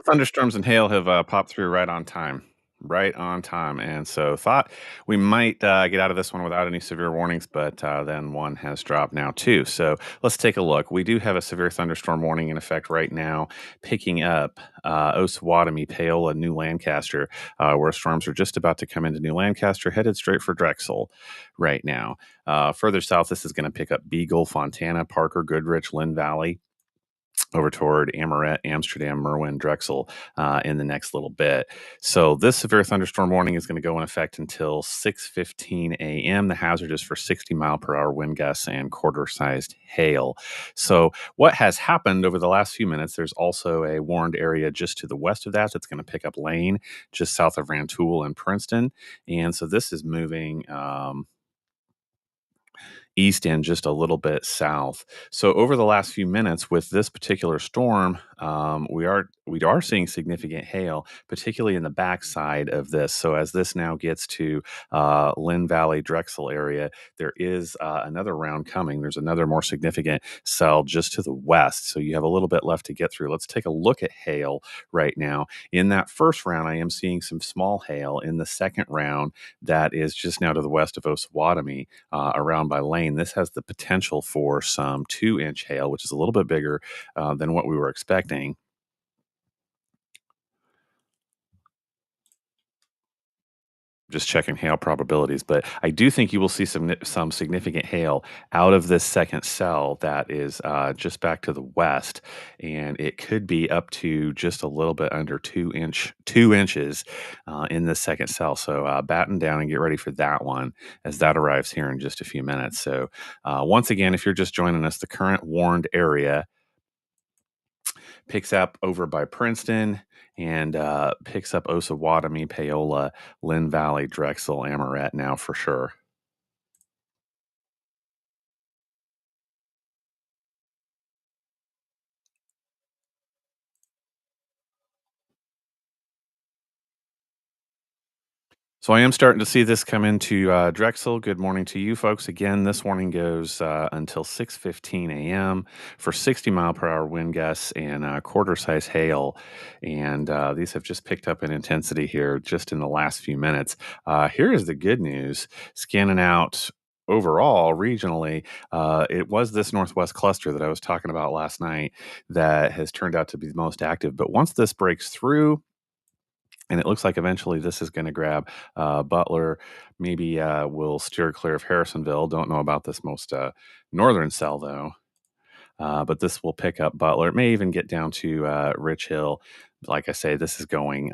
Thunderstorms and hail have popped through right on time. Right on time. And so thought we might get out of this one without any severe warnings, but then one has dropped now too. So let's take a look. We do have a severe thunderstorm warning in effect right now, picking up Osawatomie, Paola, New Lancaster, where storms are just about to come into New Lancaster, headed straight for Drexel right now. Further south, this is going to pick up Beagle, Fontana, Parker, Goodrich, Lynn Valley, over toward Amoret, Amsterdam, Merwin, Drexel in the next little bit. So this severe thunderstorm warning is going to go in effect until 6:15 a.m. The hazard is for 60-mile-per-hour wind gusts and quarter-sized hail. So what has happened over the last few minutes, there's also a warned area just to the west of that that's going to pick up Lane, just south of Rantoul and Princeton. And so this is moving east and just a little bit south. So over the last few minutes with this particular storm, we are seeing significant hail, particularly in the backside of this. So as this now gets to Lynn Valley, Drexel area, there is another round coming. There's another more significant cell just to the west. So you have a little bit left to get through. Let's take a look at hail right now. In that first round, I am seeing some small hail. In the second round, that is just now to the west of Osawatomie, around by Lane. This has the potential for some 2-inch hail, which is a little bit bigger than what we were expecting. Just checking hail probabilities, but I do think you will see some significant hail out of this second cell that is just back to the west, and it could be up to just a little bit under 2 inches in this second cell. So batten down and get ready for that one as that arrives here in just a few minutes. So once again, if you're just joining us, the current warned area picks up over by Princeton and picks up Osawatomie, Paola, Lynn Valley, Drexel, Amoret now for sure. So I am starting to see this come into Drexel. Good morning to you folks. Again, this warning goes until 6:15 a.m. for 60-mile-per-hour wind gusts and quarter-size hail. And these have just picked up in intensity here just in the last few minutes. Here is the good news. Scanning out overall regionally, it was this northwest cluster that I was talking about last night that has turned out to be the most active. But once this breaks through, and it looks like eventually this is going to grab Butler. Maybe we'll steer clear of Harrisonville. Don't know about this most northern cell, though. But this will pick up Butler. It may even get down to Rich Hill. Like I say, this is going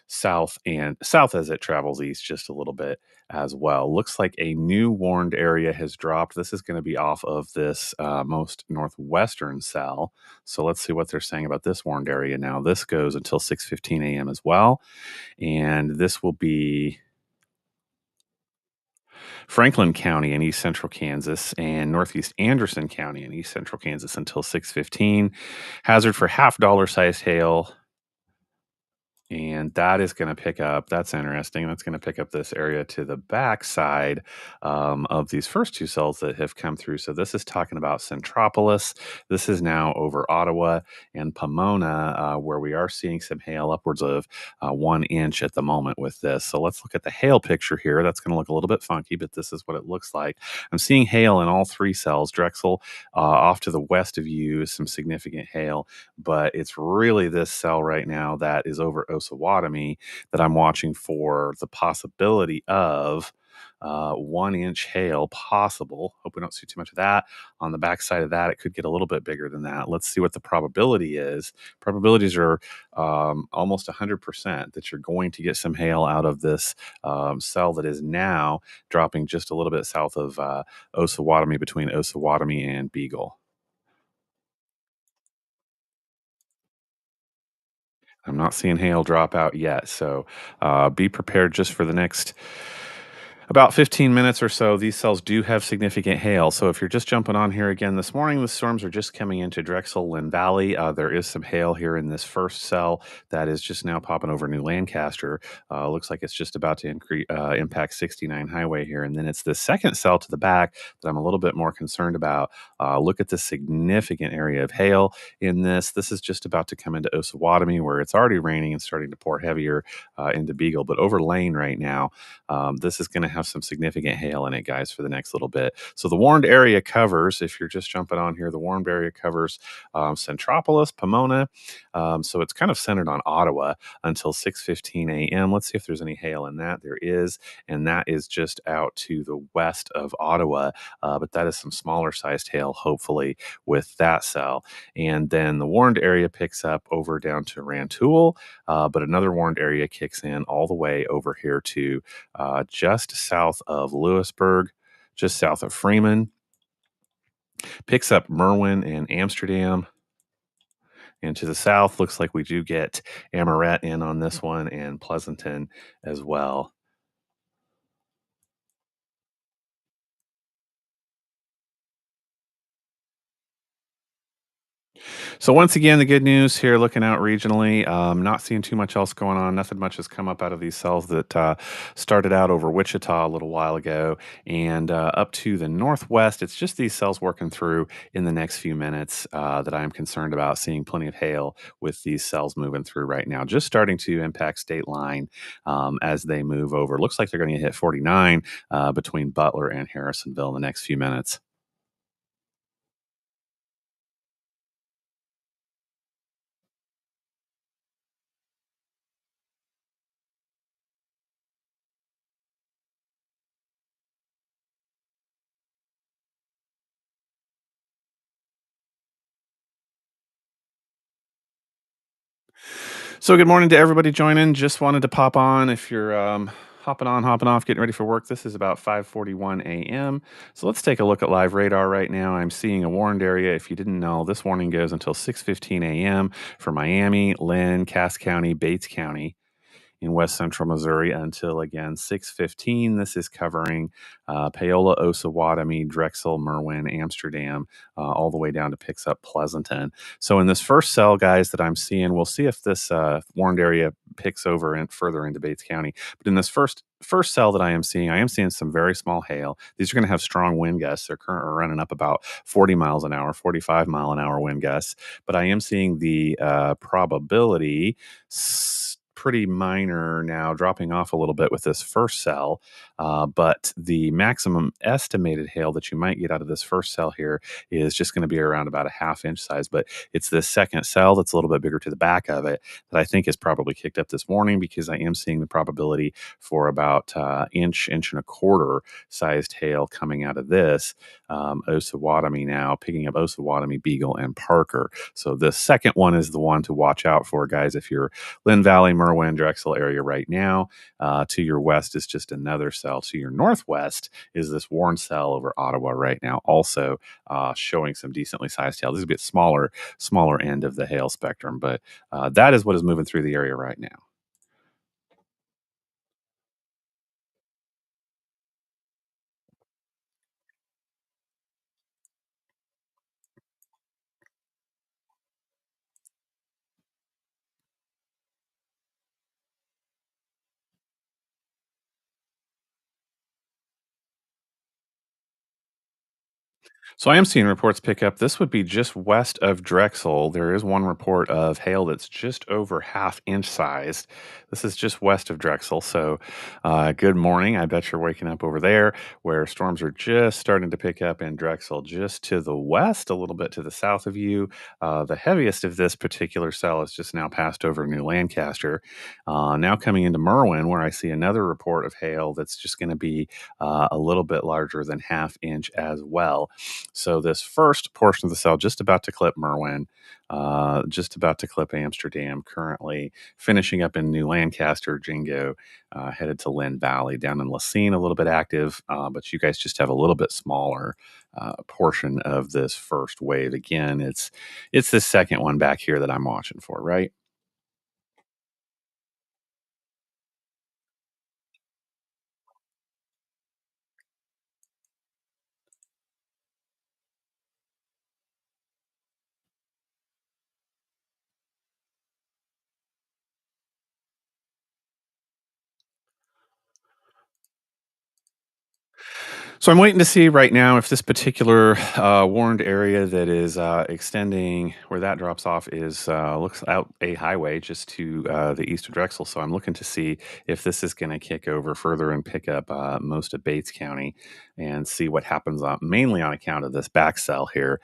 south and south as it travels east just a little bit as well. Looks like a new warned area has dropped. This is going to be off of this most northwestern cell. So let's see what they're saying about this warned area now. This goes until 6:15 a.m. as well. And this will be Franklin County in east central Kansas and northeast Anderson County in east central Kansas until 6:15. Hazard for half dollar sized hail, and that is going to pick up. That's interesting. That's going to pick up this area to the backside of these first two cells that have come through. So this is talking about Centropolis. This is now over Ottawa and Pomona, where we are seeing some hail upwards of 1 inch at the moment with this. So let's look at the hail picture here. That's going to look a little bit funky, but this is what it looks like. I'm seeing hail in all three cells. Drexel off to the west of you, some significant hail, but it's really this cell right now that is over Osawatomie that I'm watching for the possibility of 1 inch hail possible. Hope we don't see too much of that. On the backside of that, it could get a little bit bigger than that. Let's see what the probability is. Probabilities are almost 100% that you're going to get some hail out of this cell that is now dropping just a little bit south of Osawatomie, between Osawatomie and Beagle. I'm not seeing hail drop out yet, so be prepared just for the next About 15 minutes or so, these cells do have significant hail. So if you're just jumping on here again this morning, the storms are just coming into Drexel, Lynn Valley. There is some hail here in this first cell that is just now popping over New Lancaster. Looks like it's just about to impact 69 Highway here. And then it's the second cell to the back that I'm a little bit more concerned about. Look at the significant area of hail in this. This is just about to come into Osawatomie, where it's already raining and starting to pour heavier into Beagle. But over Lane right now, this is going to have some significant hail in it, guys, for the next little bit. So the warned area covers, if you're just jumping on here, the warned area covers Centropolis, Pomona. So it's kind of centered on Ottawa until 6:15 a.m. Let's see if there's any hail in that. There is, and that is just out to the west of Ottawa. But that is some smaller sized hail, hopefully, with that cell. And then the warned area picks up over down to Rantoul, but another warned area kicks in all the way over here to just south of Lewisburg, just south of Freeman, picks up Merwin and Amsterdam. And to the south, looks like we do get Amaret in on this one and Pleasanton as well. So once again, the good news here, looking out regionally, not seeing too much else going on. Nothing much has come up out of these cells that started out over Wichita a little while ago, and up to the northwest. It's just these cells working through in the next few minutes that I'm concerned about seeing plenty of hail with these cells moving through right now. Just starting to impact state line as they move over. Looks like they're going to hit 49 between Butler and Harrisonville in the next few minutes. So good morning to everybody joining. Just wanted to pop on if you're hopping on, hopping off, getting ready for work. This is about 5:41 a.m. So let's take a look at live radar right now. I'm seeing a warned area. If you didn't know, this warning goes until 6:15 a.m. for Miami, Lynn, Cass County, Bates County in west central Missouri until again 6:15. This is covering Paola, Osawatomie, Drexel, Merwin, Amsterdam, all the way down to picks up Pleasanton. So in this first cell, guys, that I'm seeing, we'll see if this warned area picks over and further into Bates County. But in this first cell that I am seeing some very small hail. These are going to have strong wind gusts. They're currently running up about 40 miles an hour, 45-mile-an-hour wind gusts. But I am seeing the probability pretty minor now, dropping off a little bit with this first cell. But the maximum estimated hail that you might get out of this first cell here is just going to be around about a half inch size. But it's this second cell that's a little bit bigger to the back of it that I think is probably kicked up this morning, because I am seeing the probability for about inch and a quarter sized hail coming out of this Osawatomie now, picking up Osawatomie, Beagle, and Parker. So the second one is the one to watch out for, guys, if you're Lynn Valley, Merwin, Drexel area right now. To your west is just another cell. To your northwest is this Warren cell over Ottawa right now, also showing some decently sized hail. This is a bit smaller end of the hail spectrum, but that is what is moving through the area right now. So I am seeing reports pick up. This would be just west of Drexel. There is one report of hail that's just over half-inch sized. This is just west of Drexel. So good morning. I bet you're waking up over there where storms are just starting to pick up in Drexel, just to the west, a little bit to the south of you. The heaviest of this particular cell is just now passed over New Lancaster. Now coming into Merwin, where I see another report of hail that's just going to be a little bit larger than half inch as well. So this first portion of the cell just about to clip Merwin, just about to clip Amsterdam. Currently finishing up in New Lancaster, Jingo, headed to Lynn Valley. Down in Lacine, a little bit active, but you guys just have a little bit smaller portion of this first wave. Again, it's the second one back here that I'm watching for, right? So I'm waiting to see right now if this particular warned area that is extending where that drops off is looks out a highway just to the east of Drexel. So I'm looking to see if this is going to kick over further and pick up most of Bates County and see what happens mainly on account of this back cell here.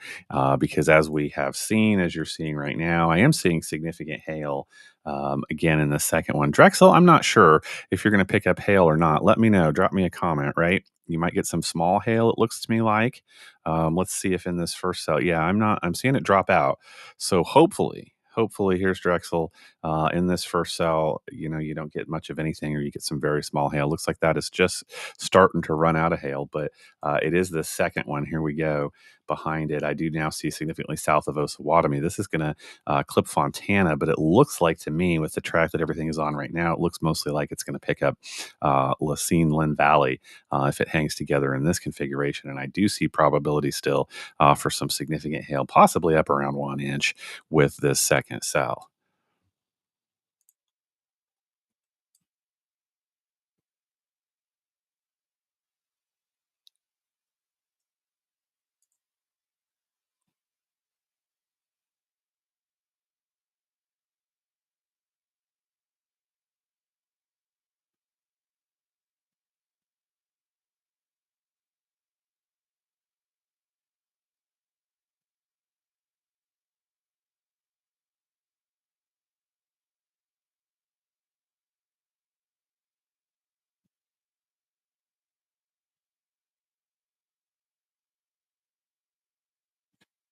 Because as we have seen, as you're seeing right now, I am seeing significant hail. Again, in the second one, Drexel, I'm not sure if you're going to pick up hail or not. Let me know. Drop me a comment, right? You might get some small hail, it looks to me like. Let's see if in this first cell, yeah, I'm seeing it drop out. So hopefully, here's Drexel in this first cell. You don't get much of anything, or you get some very small hail. Looks like that is just starting to run out of hail, but it is the second one. Here we go behind it. I do now see significantly south of Osawatomie. This is going to clip Fontana, but it looks like to me, with the track that everything is on right now, it looks mostly like it's going to pick up Lacine Lynn Valley if it hangs together in this configuration. And I do see probability still for some significant hail, possibly up around 1 inch with this second cell.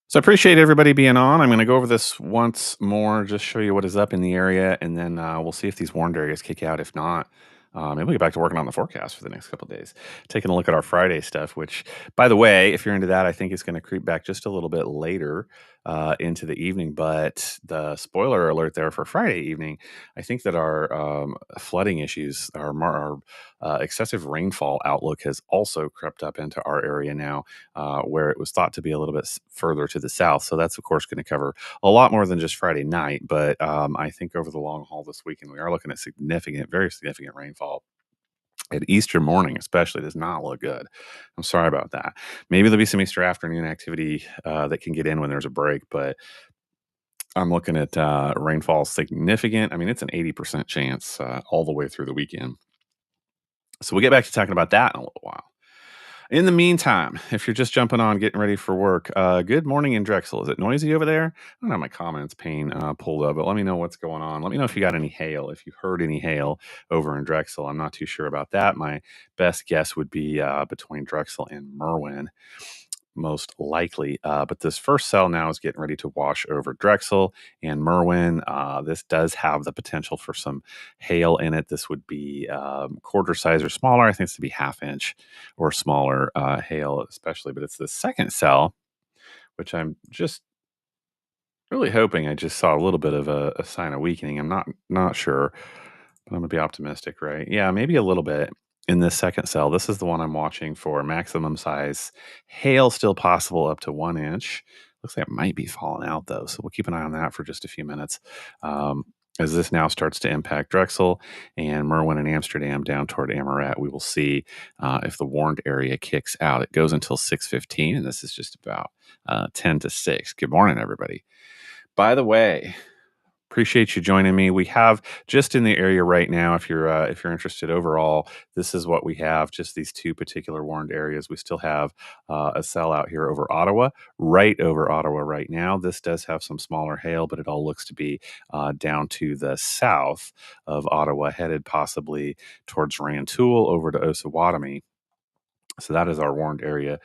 So I appreciate everybody being on. I'm going to go over this once more, just show you what is up in the area, and then we'll see if these warned areas kick out. If not, maybe we'll get back to working on the forecast for the next couple of days. Taking a look at our Friday stuff, which, by the way, if you're into that, I think it's going to creep back just a little bit later into the evening. But the spoiler alert there for Friday evening, I think that our flooding issues, our excessive rainfall outlook has also crept up into our area now, where it was thought to be a little bit further to the south. So that's, of course, going to cover a lot more than just Friday night. But I think over the long haul this weekend, we are looking at significant, very significant rainfall. At Easter morning, especially, does not look good. I'm sorry about that. Maybe there'll be some Easter afternoon activity that can get in when there's a break, but I'm looking at rainfall significant. I mean, it's an 80% chance all the way through the weekend. So we'll get back to talking about that in a little while. In the meantime, if you're just jumping on, getting ready for work, good morning in Drexel. Is it noisy over there? I don't have my comments pane pulled up, but let me know what's going on. Let me know if you got any hail, if you heard any hail over in Drexel. I'm not too sure about that. My best guess would be between Drexel and Merwin, most likely. But this first cell now is getting ready to wash over Drexel and Merwin. This does have the potential for some hail in it. This would be quarter size or smaller. I think it's to be half-inch or smaller hail, especially. But it's the second cell, which I'm just really hoping. I just saw a little bit of a sign of weakening. I'm not sure, but I'm gonna be optimistic, right? Yeah, maybe a little bit in this second cell. This is the one I'm watching for maximum size. Hail still possible up to 1 inch. Looks like it might be falling out though, so we'll keep an eye on that for just a few minutes. As this now starts to impact Drexel and Merwin and Amsterdam down toward Amaret, we will see if the warned area kicks out. It goes until 6:15, and this is just about 10 to 6. Good morning, everybody. By the way, appreciate you joining me. We have just in the area right now, if you're interested overall, this is what we have. Just these two particular warned areas. We still have a cell out here over Ottawa, right over Ottawa right now. This does have some smaller hail, but it all looks to be down to the south of Ottawa, headed possibly towards Rantoul over to Osawatomie. So that is our warned area.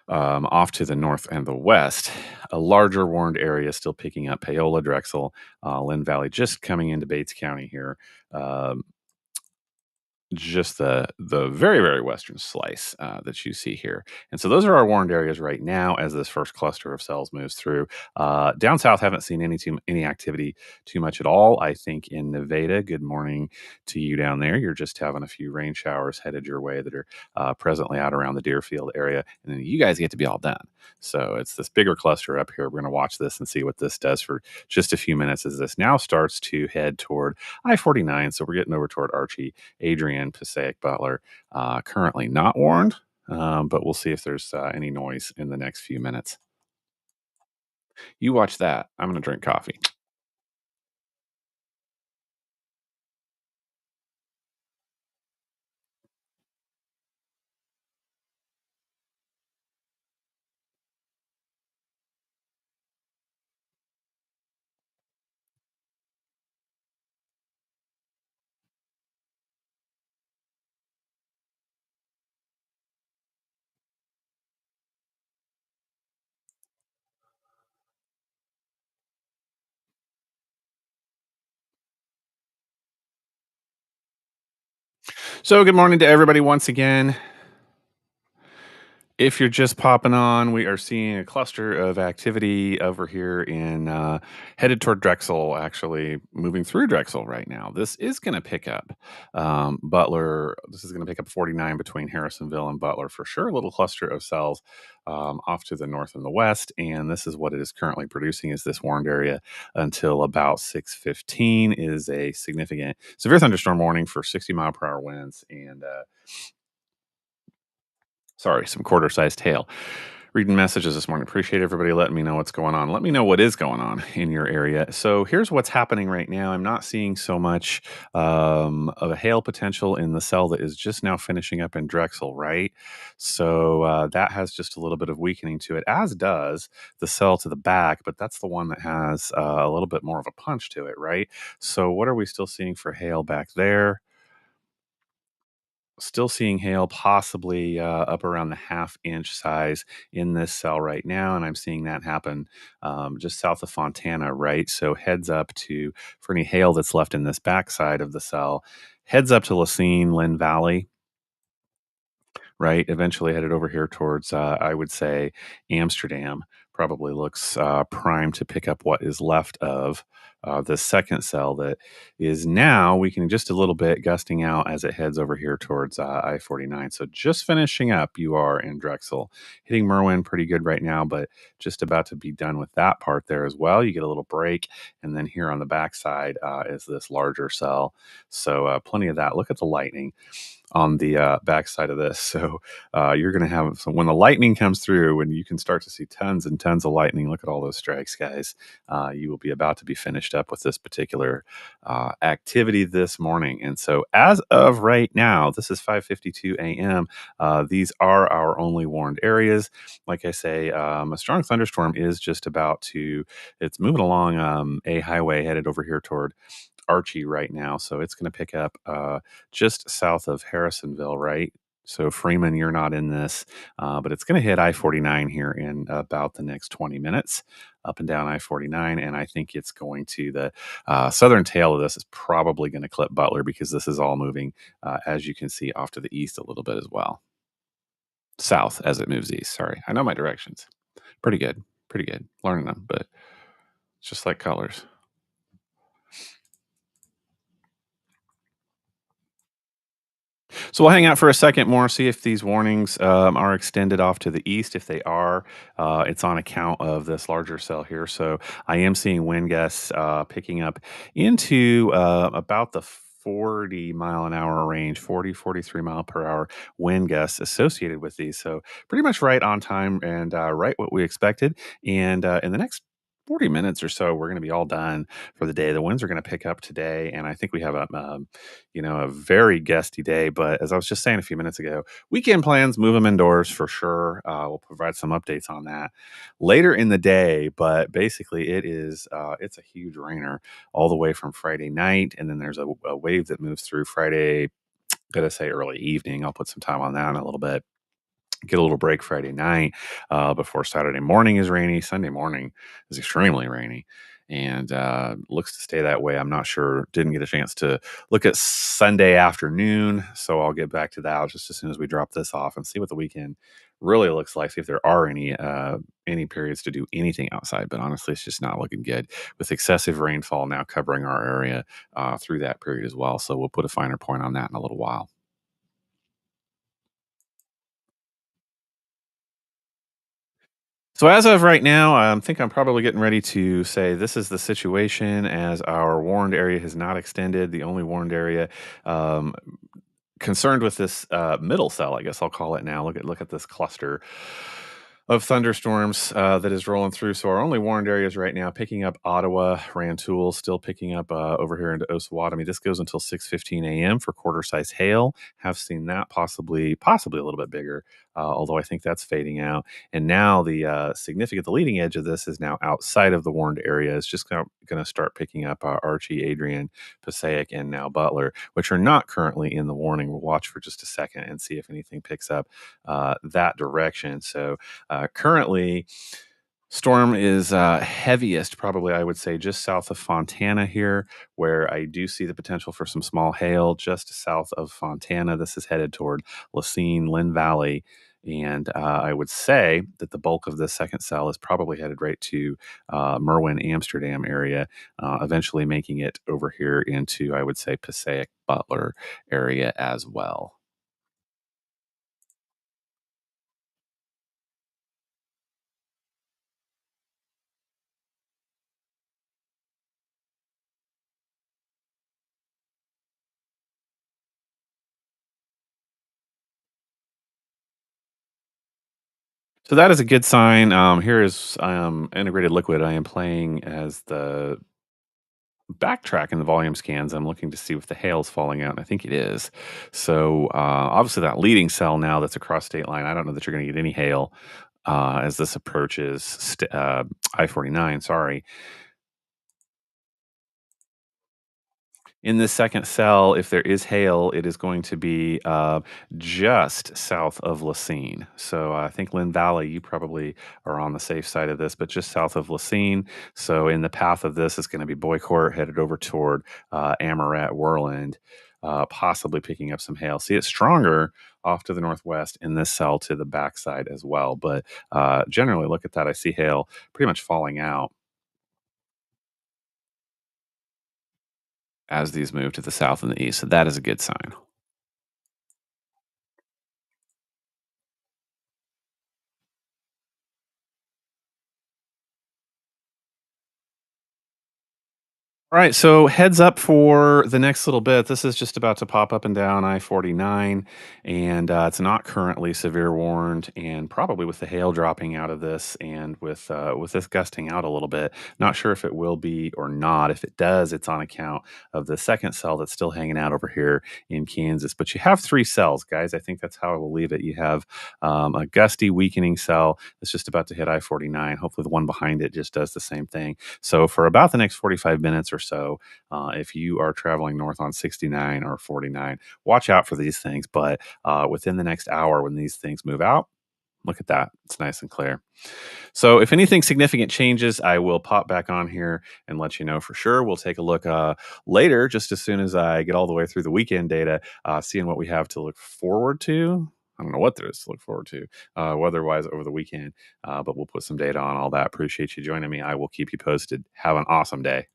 Off to the north and the west, a larger warned area still picking up Paola, Drexel, Lynn Valley, just coming into Bates County here. Um, just the very very western slice that you see here, and so those are our warned areas right now as this first cluster of cells moves through. Down south, haven't seen any activity too much at all. I think in Nevada, good morning to you down there. You're just having a few rain showers headed your way that are presently out around the Deerfield area, and then you guys get to be all done. So it's this bigger cluster up here. We're going to watch this and see what this does for just a few minutes as this now starts to head toward I-49. So we're getting over toward Archie, Adrian, Passaic, Butler, currently not warned. but we'll see if there's any noise in the next few minutes. You watch that. I'm going to drink coffee. So, good morning to everybody once again. If you're just popping on, we are seeing a cluster of activity over here in headed toward Drexel, actually moving through Drexel right now. This is going to pick up Butler. This is going to pick up 49 between Harrisonville and Butler for sure. A little cluster of cells off to the north and the west. And this is what it is currently producing is this warned area until about 6:15 is a significant severe thunderstorm warning for 60-mile-per-hour winds and sorry, some quarter sized hail. Reading messages this morning. Appreciate everybody letting me know what's going on. Let me know what is going on in your area. So here's what's happening right now. I'm not seeing so much of a hail potential in the cell that is just now finishing up in Drexel, right? So that has just a little bit of weakening to it, as does the cell to the back, but that's the one that has a little bit more of a punch to it, right? So what are we still seeing for hail back there? Still seeing hail possibly up around the half inch size in this cell right now. And I'm seeing that happen just south of Fontana, right? So heads up to, for any hail that's left in this backside of the cell, heads up to Lacine, Lynn Valley, right? Eventually headed over here towards, I would say, Amsterdam. Probably looks primed to pick up what is left of the second cell that is now weakening just a little bit, gusting out as it heads over here towards I 49. So just finishing up, you are in Drexel, hitting Merwin pretty good right now, but just about to be done with that part there as well. You get a little break, and then here on the backside is this larger cell. So plenty of that. Look at the lightning on the backside of this. So you're going to have so when the lightning comes through, when you can start to see tons and tons of lightning. Look at all those strikes, guys. You will be about to be finished up with this particular activity this morning. And so, as of right now, this is 5:52 a.m. These are our only warned areas. Like I say, a strong thunderstorm is just about to. It's moving along a highway headed over here toward Archie right now, so it's going to pick up just south of Harrisonville, right? So Freeman, you're not in this, but it's going to hit I-49 here in about the next 20 minutes, up and down I-49, and I think it's going to the southern tail of this is probably going to clip Butler because this is all moving, as you can see, off to the east a little bit as well, south as it moves east. Sorry, I know my directions. Pretty good, learning them, but it's just like colors. So we'll hang out for a second more, see if these warnings are extended off to the east. If they are, it's on account of this larger cell here. So I am seeing wind gusts picking up into about the 40 mile an hour range, 43 mile per hour wind gusts associated with these. So pretty much right on time and right what we expected. And in the next 40 minutes or so, we're going to be all done for the day. The winds are going to pick up today, and I think we have a very gusty day. But as I was just saying a few minutes ago, weekend plans, move them indoors for sure. We'll provide some updates on that later in the day. But basically, it's a huge rainer all the way from Friday night, and then there's a wave that moves through Friday. Gotta say early evening. I'll put some time on that in a little bit, get a little break Friday night before Saturday morning is rainy. Sunday morning is extremely rainy and looks to stay that way. I'm not sure. Didn't get a chance to look at Sunday afternoon, so I'll get back to that just as soon as we drop this off and see what the weekend really looks like. See if there are any periods to do anything outside. But honestly, it's just not looking good with excessive rainfall now covering our area through that period as well. So we'll put a finer point on that in a little while. So as of right now, I think I'm probably getting ready to say this is the situation as our warned area has not extended. The only warned area um, concerned with this middle cell, I guess I'll call it now. Look at this cluster of thunderstorms that is rolling through. So our only warned areas right now, picking up Ottawa, Rantoul, still picking up over here into Osawatomie. This goes until 6:15 a.m. for quarter size hail. Have seen that possibly a little bit bigger, although I think that's fading out. And now the leading edge of this is now outside of the warned area. It's just going to start picking up Archie, Adrian, Passaic, and now Butler, which are not currently in the warning. We'll watch for just a second and see if anything picks up that direction. So currently, storm is heaviest, probably, I would say, just south of Fontana here, where I do see the potential for some small hail just south of Fontana. This is headed toward Lacine, Lynn Valley. And I would say that the bulk of this second cell is probably headed right to Merwin, Amsterdam area, eventually making it over here into, I would say, Passaic, Butler area as well. So that is a good sign. Here is integrated liquid. I am playing as the backtrack in the volume scans. I'm looking to see if the hail's falling out, and I think it is. So obviously that leading cell now that's across state line. I don't know that you're going to get any hail as this approaches I-49. Sorry. In the second cell, if there is hail, it is going to be just south of Lacine. So I think Lynn Valley, you probably are on the safe side of this, but just south of Lacine. So in the path of this is going to be Boycourt headed over toward Amaret, Worland, possibly picking up some hail. See it stronger off to the northwest in this cell to the backside as well. But generally, look at that. I see hail pretty much falling out as these move to the south and the east. So that is a good sign. All right, so heads up for the next little bit. This is just about to pop up and down I-49, and it's not currently severe warned. And probably with the hail dropping out of this, and with this gusting out a little bit, not sure if it will be or not. If it does, it's on account of the second cell that's still hanging out over here in Kansas. But you have three cells, guys. I think that's how I will leave it. You have a gusty, weakening cell that's just about to hit I-49. Hopefully, the one behind it just does the same thing. So for about the next 45 minutes or so, if you are traveling north on 69 or 49, watch out for these things. But within the next hour, when these things move out, look at that. It's nice and clear. So if anything significant changes, I will pop back on here and let you know for sure. We'll take a look later, just as soon as I get all the way through the weekend data, seeing what we have to look forward to. I don't know what there is to look forward to weather-wise over the weekend, but we'll put some data on all that. Appreciate you joining me. I will keep you posted. Have an awesome day.